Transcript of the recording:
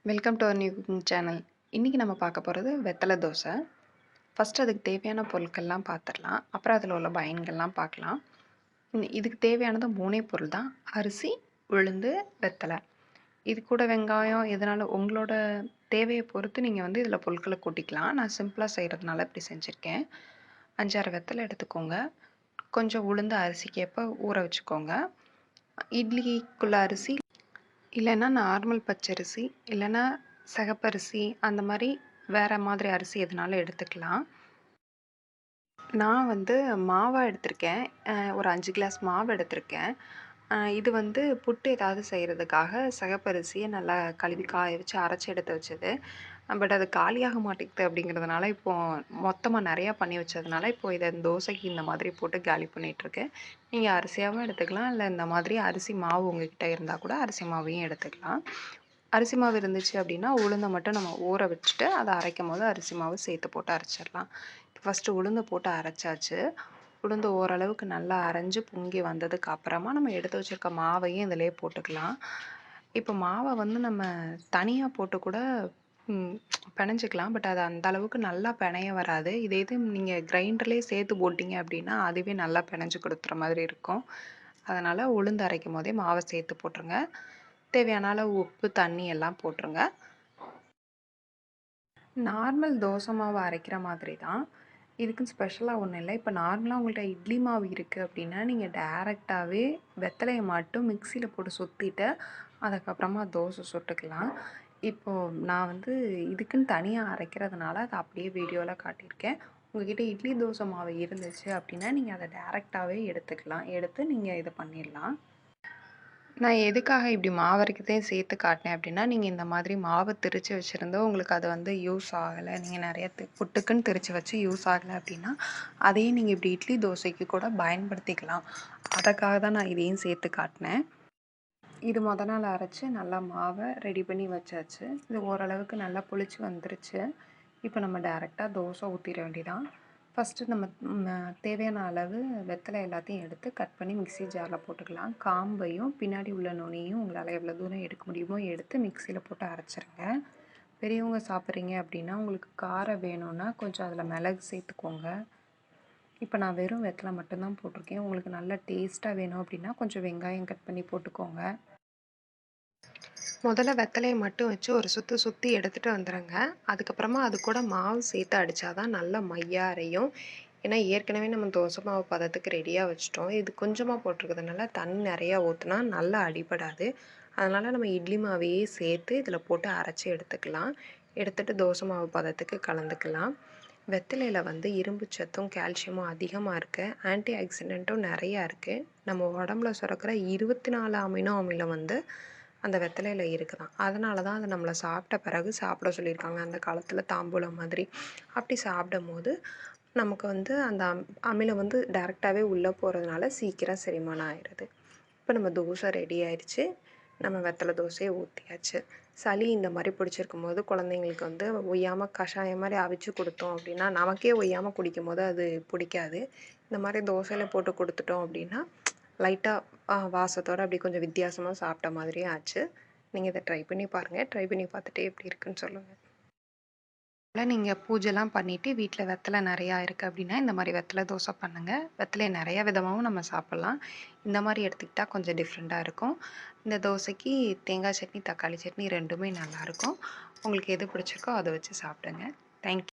Welcome to our new cooking channel. இன்றைக்கி நம்ம பார்க்க போகிறது வெத்தலை தோசை. ஃபஸ்ட்டு அதுக்கு தேவையான பொருட்கள்லாம் பார்த்துடலாம். அப்புறம் அதில் உள்ள பயன்கள்லாம் பார்க்கலாம். இதுக்கு தேவையானது 3 பொருள் தான். அரிசி, உளுந்து, வெத்தலை. இது கூட வெங்காயம் எதனாலும் உங்களோட தேவையை பொறுத்து நீங்கள் வந்து இதில் பொருட்களை கூட்டிக்கலாம். நான் சிம்பிளாக செய்கிறதுனால இப்படி செஞ்சுருக்கேன். 5, 6 வெத்தலை எடுத்துக்கோங்க. கொஞ்சம் உளுந்து அரிசிக்கேற்ப ஊற வச்சுக்கோங்க. இட்லிக்குள்ள அரிசி இல்லைன்னா நார்மல் பச்சரிசி, இல்லைன்னா சிகப்பரிசி அந்த மாதிரி வேறு மாதிரி அரிசி எதுனாலும் எடுத்துக்கலாம். நான் வந்து மாவா எடுத்திருக்கேன். ஒரு 5 கிளாஸ் மாவு எடுத்திருக்கேன். இது வந்து புட்டு ஏதாவது செய்கிறதுக்காக சிகப்பரிசியை நல்லா கழுவி காய வச்சு அரைச்சி எடுத்து வச்சது. பட் அது காலியாக மாட்டேங்குது அப்படிங்கிறதுனால இப்போது மொத்தமாக நிறையா பண்ணி வச்சதுனால இப்போது இதை தோசைக்கு இந்த மாதிரி போட்டு காலி பண்ணிகிட்ருக்கேன். நீங்கள் அரிசியாகவும் எடுத்துக்கலாம், இல்லை இந்த மாதிரி அரிசி மாவு உங்ககிட்ட இருந்தால் கூட அரிசி மாவையும் எடுத்துக்கலாம். அரிசி மாவு இருந்துச்சு அப்படின்னா உளுந்தை மட்டும் நம்ம ஊற வச்சுட்டு அதை அரைக்கும் போது அரிசி மாவு சேர்த்து போட்டு அரைச்சிடலாம். ஃபஸ்ட்டு உளுந்தை போட்டு அரைச்சாச்சு. உளுந்து ஓரளவுக்கு நல்லா அரைஞ்சு பொங்கி வந்ததுக்கு அப்புறமா நம்ம எடுத்து வச்சுருக்க மாவையும் இதிலே போட்டுக்கலாம். இப்போ மாவை வந்து நம்ம தனியாக போட்டு கூட பிணைஞ்சிக்கலாம். பட் அது அந்த அளவுக்கு நல்லா பிணைய வராது. இதே இது நீங்கள் கிரைண்டர்லேயே சேர்த்து போட்டிங்க அப்படின்னா அதுவே நல்லா பிணைஞ்சு கொடுத்துற மாதிரி இருக்கும். அதனால் உளுந்து அரைக்கும் போதே மாவை சேர்த்து போட்டுருங்க. தேவையான அளவு உப்பு, தண்ணி எல்லாம் போட்டுருங்க. நார்மல் தோசை மாவு அரைக்கிற மாதிரி தான். இதுக்குன்னு ஸ்பெஷலாக ஒன்றும் இல்லை. இப்போ நார்மலாக உங்கள்கிட்ட இட்லி மாவு இருக்குது அப்படின்னா நீங்கள் டேரெக்டாகவே வெத்தலையை மட்டும் மிக்சியில் போட்டு சுற்றிட்டு அதுக்கப்புறமா தோசை சுட்டுக்கலாம். இப்போது நான் வந்து இதுக்குன்னு தனியாக அரைக்கிறதுனால அதை அப்படியே வீடியோவில் காட்டியிருக்கேன். உங்கள்கிட்ட இட்லி தோசை மாவு இருந்துச்சு அப்படின்னா நீங்கள் அதை டேரெக்டாகவே எடுத்துக்கலாம். எடுத்து நீங்கள் இதை பண்ணிடலாம். நான் எதுக்காக இப்படி மாவு அரைக்கிறதையும் சேர்த்து காட்டினேன் அப்படின்னா, நீங்கள் இந்த மாதிரி மாவு திரிச்சு வச்சுருந்து உங்களுக்கு அது வந்து யூஸ் ஆகலை, நீங்கள் நிறைய புட்டுக்குன்னு திரிச்சு வச்சு யூஸ் ஆகலை அப்படின்னா, அதையும் நீங்கள் இப்படி இட்லி தோசைக்கு கூட பயன்படுத்திக்கலாம். அதுக்காக தான் நான் இதையும் சேர்த்து காட்டினேன். இது நாள் அரைச்சி நல்லா மாவை ரெடி பண்ணி வச்சாச்சு. இது ஓரளவுக்கு நல்லா புளிச்சு வந்துருச்சு. இப்போ நம்ம டேரெக்டாக தோசை ஊற்றிட வேண்டியதான். ஃபஸ்ட்டு நம்ம தேவையான அளவு வெத்தலை எல்லாத்தையும் எடுத்து கட் பண்ணி மிக்ஸி ஜாரில் போட்டுக்கலாம். காம்பையும் பின்னாடி உள்ள நுனியும் உங்களால் எவ்வளோ தூரம் எடுக்க முடியுமோ எடுத்து மிக்சியில் போட்டு அரைச்சிருங்க. பெரியவங்க சாப்பிட்றீங்க அப்படின்னா உங்களுக்கு காரம் வேணும்னா கொஞ்சம் அதில் மிளகு சேர்த்துக்கோங்க. இப்போ நான் வெறும் வெத்தலை மட்டும்தான் போட்டிருக்கேன். உங்களுக்கு நல்லா டேஸ்ட்டாக வேணும் அப்படின்னா கொஞ்சம் வெங்காயம் கட் பண்ணி போட்டுக்கோங்க. முதல்ல வெத்தலையை மட்டும் வச்சு ஒரு சுற்றி எடுத்துகிட்டு வந்துடுங்க. அதுக்கப்புறமா அது கூட மாவு சேர்த்து அடித்தா தான் நல்லா மையாக அரையும். ஏன்னா ஏற்கனவே நம்ம தோசை மாவு பதத்துக்கு ரெடியாக வச்சுட்டோம். இது கொஞ்சமாக போட்டிருக்கிறதுனால தண்ணி நிறையா ஊற்றினா நல்லா அடிபடாது. அதனால் நம்ம இட்லி மாவையே சேர்த்து இதில் போட்டு அரைச்சி எடுத்துக்கலாம். எடுத்துகிட்டு தோசை மாவு பதத்துக்கு கலந்துக்கலாம். வெத்தலையில் வந்து இரும்பு சத்தும் கால்சியமும் அதிகமாக இருக்குது. ஆன்டி ஆக்சிடென்ட்டும் நிறையா இருக்குது. நம்ம உடம்புல சுரக்கிற 24 அமினோ அமிலம் வந்து அந்த வெத்தலையில் இருக்குதாம். அதனால தான் அதை நம்மளை சாப்பிட்ட பிறகு சாப்பிட சொல்லியிருக்காங்க. அந்த காலத்தில் தாம்பூலம் மாதிரி. அப்படி சாப்பிடும்போது நமக்கு வந்து அந்த அமிலம் வந்து டைரெக்டாகவே உள்ளே போகிறதுனால சீக்கிரம் செரிமானம் ஆயிடுது. இப்போ நம்ம தோசை ரெடி ஆயிடுச்சு. நம்ம வெத்தலை தோசையை ஊற்றியாச்சு. சளி இந்த மாதிரி பிடிச்சிருக்கும் போது குழந்தைங்களுக்கு வந்து ஒய்யாமல் கஷாயம் மாதிரி அவிச்சு கொடுத்தோம் அப்படின்னா நமக்கே ஒய்யாமல் குடிக்கும் போது அது பிடிக்காது. இந்த மாதிரி தோசையில் போட்டு கொடுத்துட்டோம் அப்படின்னா லைட்டாக வாசத்தோடு அப்படி கொஞ்சம் வித்தியாசமாக சாப்பிட்ட மாதிரியே ஆச்சு. நீங்கள் இதை ட்ரை பண்ணி பாருங்கள். ட்ரை பண்ணி பார்த்துட்டு எப்படி இருக்குன்னு சொல்லுங்கள். நீங்கள் பூஜைலாம் பண்ணிவிட்டு வீட்டில் வெத்தலை நிறையா இருக்குது அப்படின்னா இந்த மாதிரி வெத்தலை தோசை பண்ணுங்கள். வெத்தலையை நிறையா விதமாகவும் நம்ம சாப்பிட்லாம். இந்த மாதிரி எடுத்துக்கிட்டால் கொஞ்சம் டிஃப்ரெண்ட்டாக இருக்கும். இந்த தோசைக்கு தேங்காய் சட்னி, தக்காளி சட்னி 2மே நல்லாயிருக்கும். உங்களுக்கு எது பிடிச்சிருக்கோ அதை வச்சு சாப்பிடுங்க. தேங்க்யூ.